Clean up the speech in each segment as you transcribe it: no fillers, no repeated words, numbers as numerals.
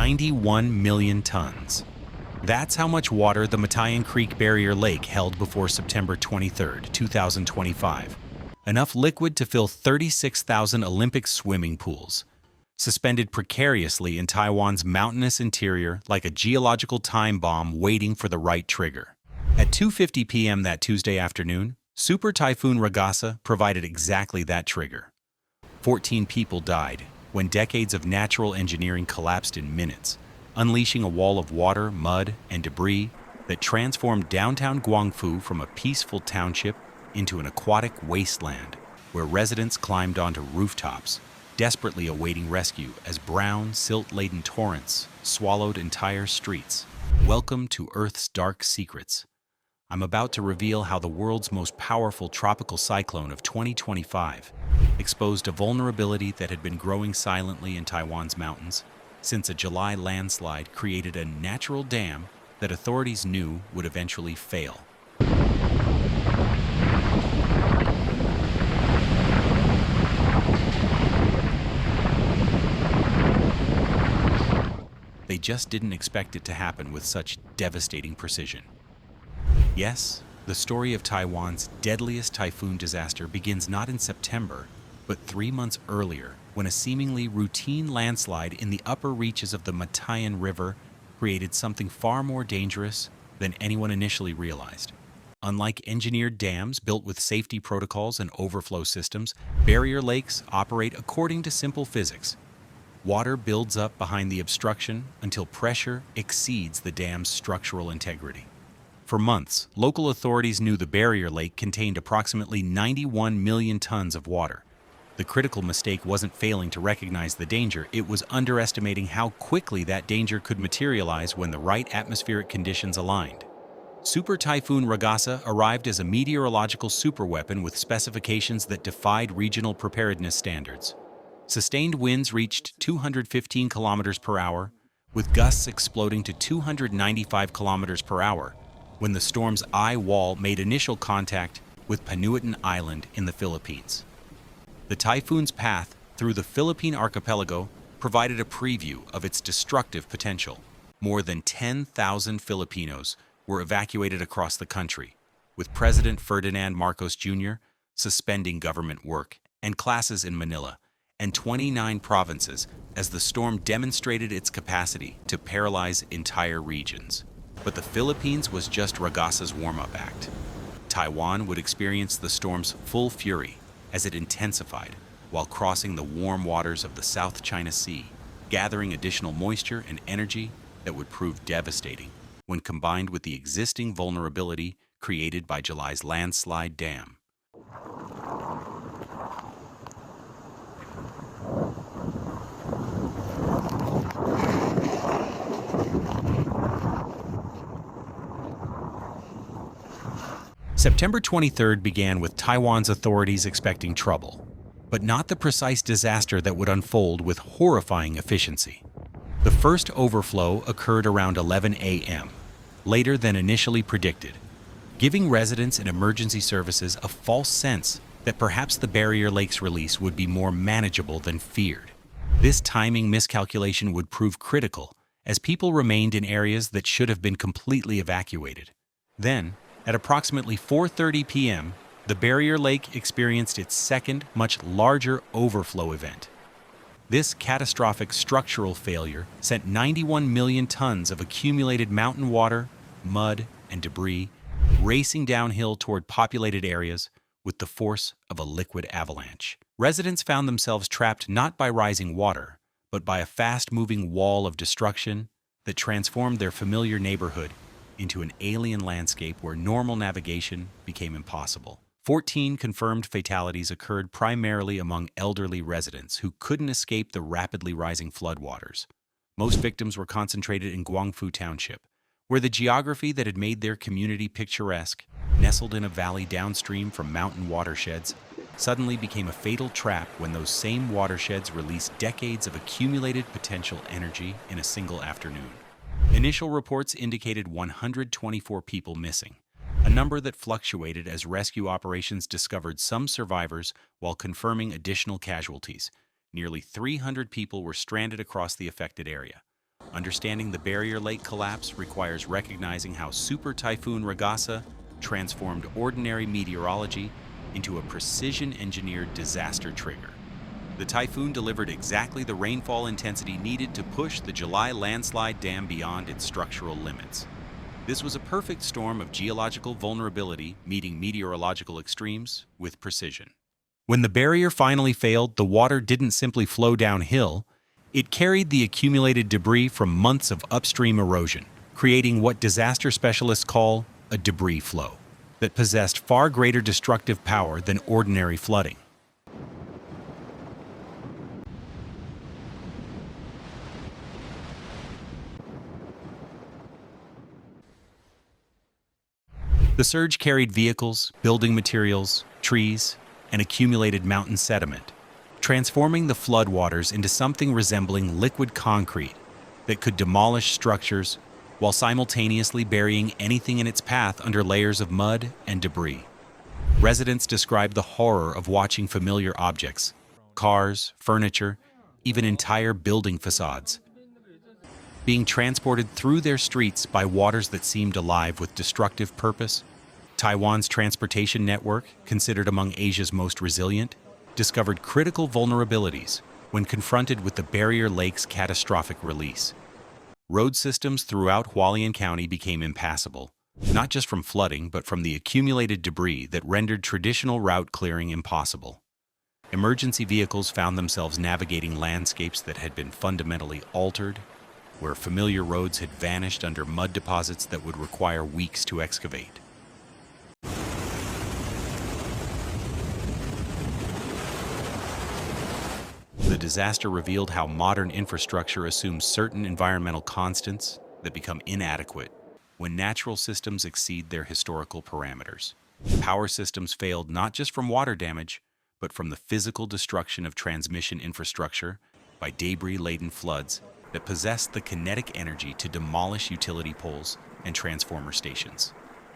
91 million tons. That's how much water the Matayan Creek Barrier Lake held before September 23, 2025. Enough liquid to fill 36,000 Olympic swimming pools, suspended precariously in Taiwan's mountainous interior like a geological time bomb waiting for the right trigger. At 2:50 p.m. that Tuesday afternoon, Super Typhoon Ragasa provided exactly that trigger. 14 people died when decades of natural engineering collapsed in minutes, unleashing a wall of water, mud, and debris that transformed downtown Guangzhou from a peaceful township into an aquatic wasteland where residents climbed onto rooftops, desperately awaiting rescue as brown, silt-laden torrents swallowed entire streets. Welcome to Earth's dark secrets. I'm about to reveal how the world's most powerful tropical cyclone of 2025 exposed a vulnerability that had been growing silently in Taiwan's mountains since a July landslide created a natural dam that authorities knew would eventually fail. They just didn't expect it to happen with such devastating precision. Yes, the story of Taiwan's deadliest typhoon disaster begins not in September, but 3 months earlier, when a seemingly routine landslide in the upper reaches of the Matayan River created something far more dangerous than anyone initially realized. Unlike engineered dams built with safety protocols and overflow systems, barrier lakes operate according to simple physics. Water builds up behind the obstruction until pressure exceeds the dam's structural integrity. For months, local authorities knew the barrier lake contained approximately 91 million tons of water. The critical mistake wasn't failing to recognize the danger, it was underestimating how quickly that danger could materialize when the right atmospheric conditions aligned. Super Typhoon Ragasa arrived as a meteorological superweapon with specifications that defied regional preparedness standards. Sustained winds reached 215 kilometers per hour, with gusts exploding to 295 kilometers per hour when the storm's eye wall made initial contact with Panuatan Island in the Philippines. The typhoon's path through the Philippine archipelago provided a preview of its destructive potential. More than 10,000 Filipinos were evacuated across the country, with President Ferdinand Marcos Jr. suspending government work and classes in Manila and 29 provinces as the storm demonstrated its capacity to paralyze entire regions. But the Philippines was just Ragasa's warm-up act. Taiwan would experience the storm's full fury as it intensified while crossing the warm waters of the South China Sea, gathering additional moisture and energy that would prove devastating when combined with the existing vulnerability created by July's landslide dam. September 23rd began with Taiwan's authorities expecting trouble, but not the precise disaster that would unfold with horrifying efficiency. The first overflow occurred around 11 a.m., later than initially predicted, giving residents and emergency services a false sense that perhaps the barrier lake's release would be more manageable than feared. This timing miscalculation would prove critical, as people remained in areas that should have been completely evacuated. Then, at approximately 4:30 p.m., the barrier lake experienced its second, much larger overflow event. This catastrophic structural failure sent 91 million tons of accumulated mountain water, mud, and debris racing downhill toward populated areas with the force of a liquid avalanche. Residents found themselves trapped not by rising water, but by a fast-moving wall of destruction that transformed their familiar neighborhood into an alien landscape where normal navigation became impossible. 14 confirmed fatalities occurred primarily among elderly residents who couldn't escape the rapidly rising floodwaters. Most victims were concentrated in Guangzhou Township, where the geography that had made their community picturesque, nestled in a valley downstream from mountain watersheds, suddenly became a fatal trap when those same watersheds released decades of accumulated potential energy in a single afternoon. Initial reports indicated 124 people missing, a number that fluctuated as rescue operations discovered some survivors while confirming additional casualties. Nearly 300 people were stranded across the affected area, Understanding the barrier lake collapse requires recognizing how Super Typhoon Ragasa transformed ordinary meteorology into a precision-engineered disaster trigger. The typhoon delivered exactly the rainfall intensity needed to push the July landslide dam beyond its structural limits. This was a perfect storm of geological vulnerability meeting meteorological extremes with precision. When the barrier finally failed, the water didn't simply flow downhill, it carried the accumulated debris from months of upstream erosion, creating what disaster specialists call a debris flow that possessed far greater destructive power than ordinary flooding. The surge carried vehicles, building materials, trees, and accumulated mountain sediment, transforming the floodwaters into something resembling liquid concrete that could demolish structures while simultaneously burying anything in its path under layers of mud and debris. Residents described the horror of watching familiar objects, cars, furniture, even entire building facades, being transported through their streets by waters that seemed alive with destructive purpose. Taiwan's transportation network, considered among Asia's most resilient, discovered critical vulnerabilities when confronted with the barrier lake's catastrophic release. Road systems throughout Hualien County became impassable, not just from flooding but from the accumulated debris that rendered traditional route clearing impossible. Emergency vehicles found themselves navigating landscapes that had been fundamentally altered, where familiar roads had vanished under mud deposits that would require weeks to excavate. The disaster revealed how modern infrastructure assumes certain environmental constants that become inadequate when natural systems exceed their historical parameters. Power systems failed not just from water damage, but from the physical destruction of transmission infrastructure by debris-laden floods that possessed the kinetic energy to demolish utility poles and transformer stations.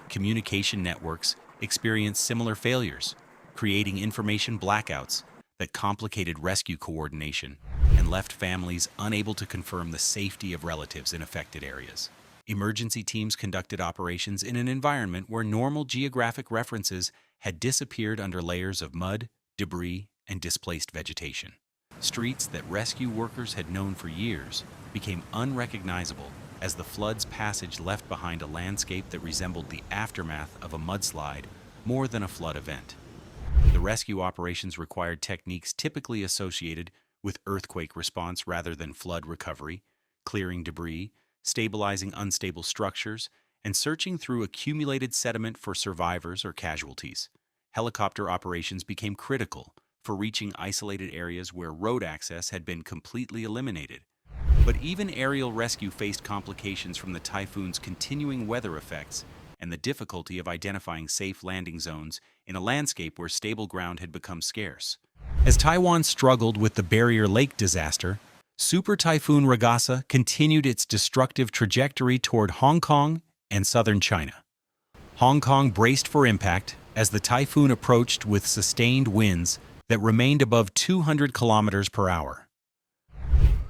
Communication networks experienced similar failures, creating information blackouts that complicated rescue coordination and left families unable to confirm the safety of relatives in affected areas. Emergency teams conducted operations in an environment where normal geographic references had disappeared under layers of mud, debris, and displaced vegetation. Streets that rescue workers had known for years became unrecognizable as the flood's passage left behind a landscape that resembled the aftermath of a mudslide more than a flood event. The rescue operations required techniques typically associated with earthquake response rather than flood recovery, clearing debris, stabilizing unstable structures, and searching through accumulated sediment for survivors or casualties. Helicopter operations became critical for reaching isolated areas where road access had been completely eliminated. But even aerial rescue faced complications from the typhoon's continuing weather effects and the difficulty of identifying safe landing zones in a landscape where stable ground had become scarce. As Taiwan struggled with the Barrier Lake disaster, Super Typhoon Ragasa continued its destructive trajectory toward Hong Kong and southern China. Hong Kong braced for impact as the typhoon approached with sustained winds that remained above 200 kilometers per hour.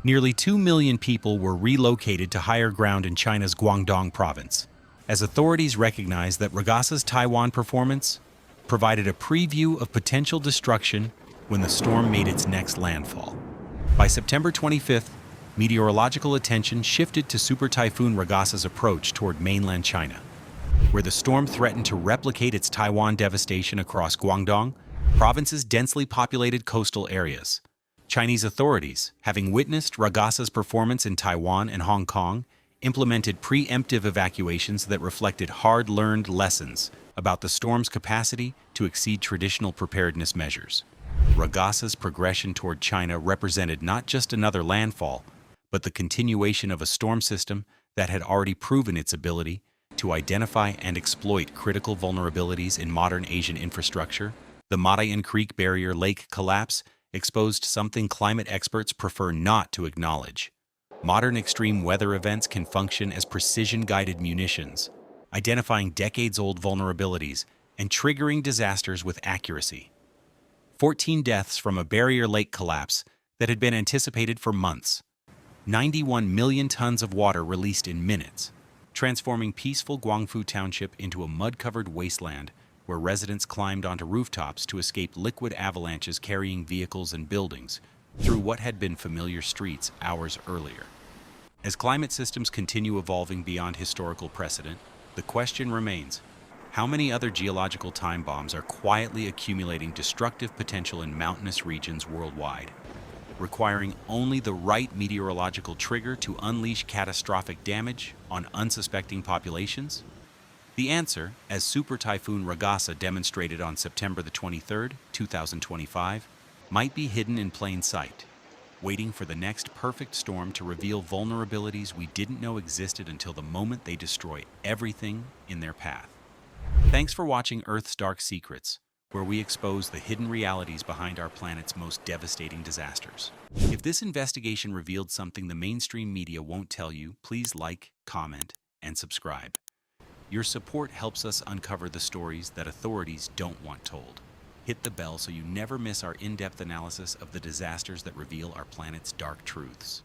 Nearly 2 million people were relocated to higher ground in China's Guangdong province, as authorities recognized that Ragasa's Taiwan performance provided a preview of potential destruction when the storm made its next landfall. By September 25th, meteorological attention shifted to Super Typhoon Ragasa's approach toward mainland China, where the storm threatened to replicate its Taiwan devastation across Guangdong province's densely populated coastal areas. Chinese authorities, having witnessed Ragasa's performance in Taiwan and Hong Kong, implemented preemptive evacuations that reflected hard-learned lessons about the storm's capacity to exceed traditional preparedness measures. Ragasa's progression toward China represented not just another landfall, but the continuation of a storm system that had already proven its ability to identify and exploit critical vulnerabilities in modern Asian infrastructure. The Matayan Creek Barrier Lake collapse exposed something climate experts prefer not to acknowledge. Modern extreme weather events can function as precision-guided munitions, identifying decades-old vulnerabilities and triggering disasters with accuracy. 14 deaths from a Barrier Lake collapse that had been anticipated for months. 91 million tons of water released in minutes, transforming peaceful Guangfu Township into a mud-covered wasteland where residents climbed onto rooftops to escape liquid avalanches carrying vehicles and buildings through what had been familiar streets hours earlier. As climate systems continue evolving beyond historical precedent, the question remains, how many other geological time bombs are quietly accumulating destructive potential in mountainous regions worldwide, requiring only the right meteorological trigger to unleash catastrophic damage on unsuspecting populations? The answer, as Super Typhoon Ragasa demonstrated on September the 23rd, 2025, might be hidden in plain sight, waiting for the next perfect storm to reveal vulnerabilities we didn't know existed until the moment they destroy everything in their path. Thanks for watching Earth's Dark Secrets, where we expose the hidden realities behind our planet's most devastating disasters. If this investigation revealed something the mainstream media won't tell you, please like, comment, and subscribe. Your support helps us uncover the stories that authorities don't want told. Hit the bell so you never miss our in-depth analysis of the disasters that reveal our planet's dark truths.